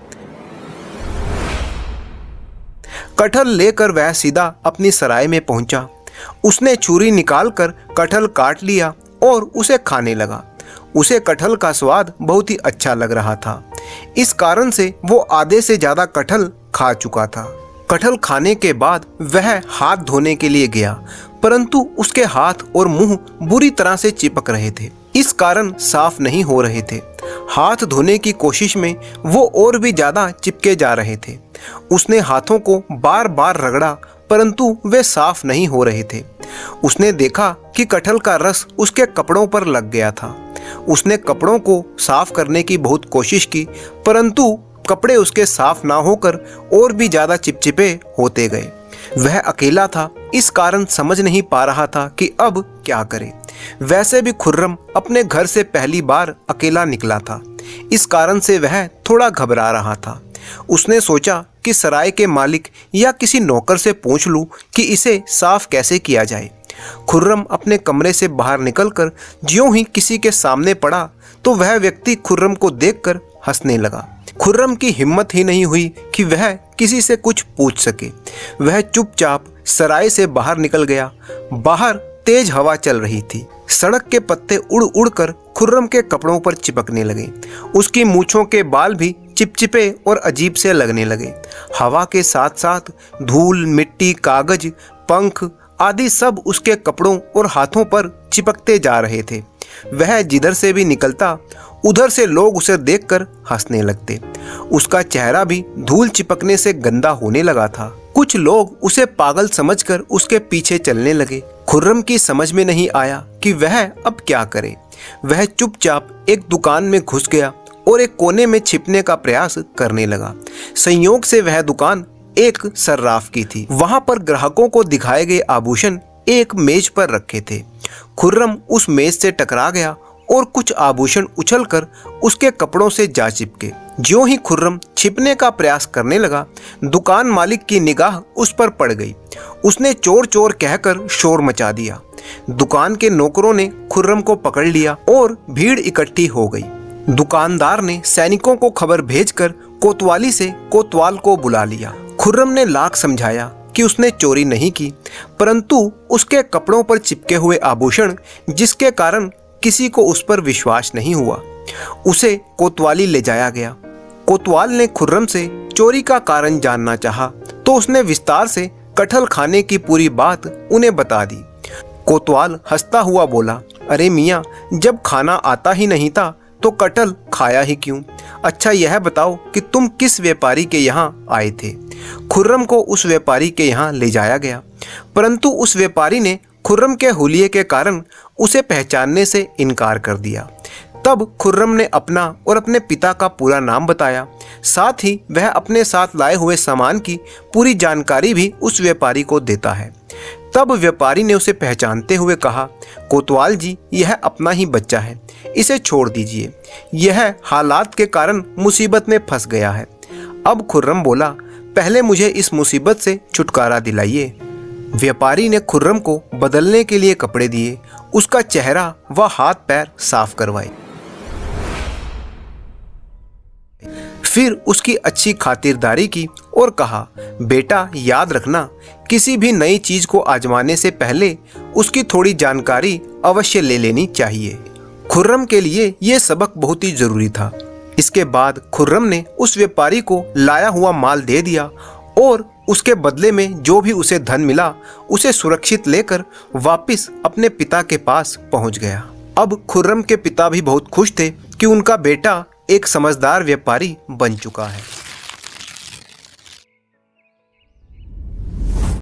कटहल लेकर वह सीधा अपनी सराय में पहुंचा। उसने छुरी निकालकर कटहल काट लिया और उसे खाने लगा। उसे कटहल का स्वाद बहुत ही अच्छा लग रहा था। इस कारण से वो आधे से ज्यादा कटहल खा चुका था। कटहल खाने के बाद वह हाथ धोने के लिए गया, परंतु उसके हाथ और मुंह बुरी तरह से चिपक रहे थे, इस कारण साफ नहीं हो रहे थे। हाथ धोने की कोशिश में वो और भी ज्यादा चिपके जा रहे थे। उसने हाथों को बार बार रगड़ा, परंतु वे साफ नहीं हो रहे थे। उसने देखा कि कटहल का रस उसके कपड़ों पर लग गया था। उसने कपड़ों को साफ करने की बहुत कोशिश की, परंतु कपड़े उसके साफ ना होकर और भी ज्यादा चिपचिपे होते गए। वह अकेला था, इस कारण समझ नहीं पा रहा था कि अब क्या करे। वैसे भी खुर्रम अपने घर से पहली बार अकेला निकला था, इस कारण से वह थोड़ा घबरा रहा था। उसने सोचा कि सराय के मालिक या किसी नौकर से पूछ लूं कि इसे साफ कैसे किया जाए। खुर्रम अपने कमरे से बाहर निकलकर ज्यों ही किसी के सामने पड़ा तो वह व्यक्ति खुर्रम को देखकर हंसने लगा। खुर्रम की हिम्मत ही नहीं हुई कि वह किसी से कुछ पूछ सके। वह चुपचाप सराय से बाहर निकल गया। बाहर तेज हवा चल रही थी। सड़क के पत्ते उड़ उड़कर खुर्रम के कपड़ों पर चिपकने लगे। उसकी मूंछों के बाल भी चिपचिपे और अजीब से लगने लगे। हवा के साथ साथ धूल, मिट्टी, कागज, पंख आदि सब उसके कपड़ों और हाथों पर चिपकते जा रहे थे। वह जिधर से भी निकलता उधर से लोग उसे देखकर हंसने लगते। उसका चेहरा भी धूल चिपकने से गंदा होने लगा था। कुछ लोग उसे पागल समझकर उसके पीछे चलने लगे। खुर्रम की समझ में नहीं आया कि वह अब क्या करे। वह चुपचाप एक दुकान में घुस गया और एक कोने में छिपने का प्रयास करने लगा। संयोग से वह दुकान एक सर्राफ की थी। वहां पर ग्राहकों को दिखाए गए आभूषण एक मेज पर रखे थे। खुर्रम उस मेज से टकरा गया और कुछ आभूषण उछलकर उसके कपड़ों से जा चिपके। ज्यों ही खुर्रम छिपने का प्रयास करने लगा, दुकान मालिक की निगाह उस पर पड़ गई। उसने चोर चोर कहकर शोर मचा दिया। दुकान के नौकरों ने खुर्रम को पकड़ लिया और भीड़ इकट्ठी हो गई। दुकानदार ने सैनिकों को खबर भेजकर कोतवाली से कोतवाल को बुला लिया। खुर्रम ने लाख समझाया कि उसने चोरी नहीं की, परंतु उसके कपड़ों पर चिपके हुए आभूषण जिसके कारण किसी को उस पर विश्वास नहीं हुआ। उसे कोतवाली ले जाया गया। कोतवाल ने खुर्रम से चोरी का कारण जानना चाहा तो उसने विस्तार से कटहल खाने की पूरी बात उन्हें बता दी। कोतवाल हंसता हुआ बोला, अरे मियाँ, जब खाना आता ही नहीं था तो कटहल खाया ही क्यों? अच्छा यह बताओ कि तुम किस व्यापारी के यहाँ आए थे? खुर्रम को उस व्यापारी के यहाँ ले जाया गया, परंतु उस व्यापारी ने खुर्रम के हुलिये के कारण उसे पहचानने से इनकार कर दिया। तब खुर्रम ने अपना और अपने पिता का पूरा नाम बताया। साथ ही वह अपने साथ लाए हुए सामान की पूरी जानकारी भी उस व्यापारी को देता है। तब व्यापारी ने उसे पहचानते हुए कहा, कोतवाल जी, यह अपना ही बच्चा है, इसे छोड़ दीजिए। यह हालात के कारण मुसीबत में फंस गया है। अब खुर्रम बोला, पहले मुझे इस मुसीबत से छुटकारा दिलाइए। व्यापारी ने खुर्रम को बदलने के लिए कपड़े दिए, उसका चेहरा व हाथ पैर साफ करवाए। फिर उसकी अच्छी खातिरदारी की और कहा, बेटा याद रखना, किसी भी नई चीज को आजमाने से पहले उसकी थोड़ी जानकारी अवश्य ले लेनी चाहिए। खुर्रम के लिए यह सबक बहुत ही जरूरी था। इसके बाद खुर्रम ने उस व्यापारी को लाया हुआ माल दे दिया और उसके बदले में जो भी उसे धन मिला उसे सुरक्षित लेकर वापस अपने पिता के पास पहुंच गया। अब खुर्रम के पिता भी बहुत खुश थे कि उनका बेटा एक समझदार व्यापारी बन चुका है।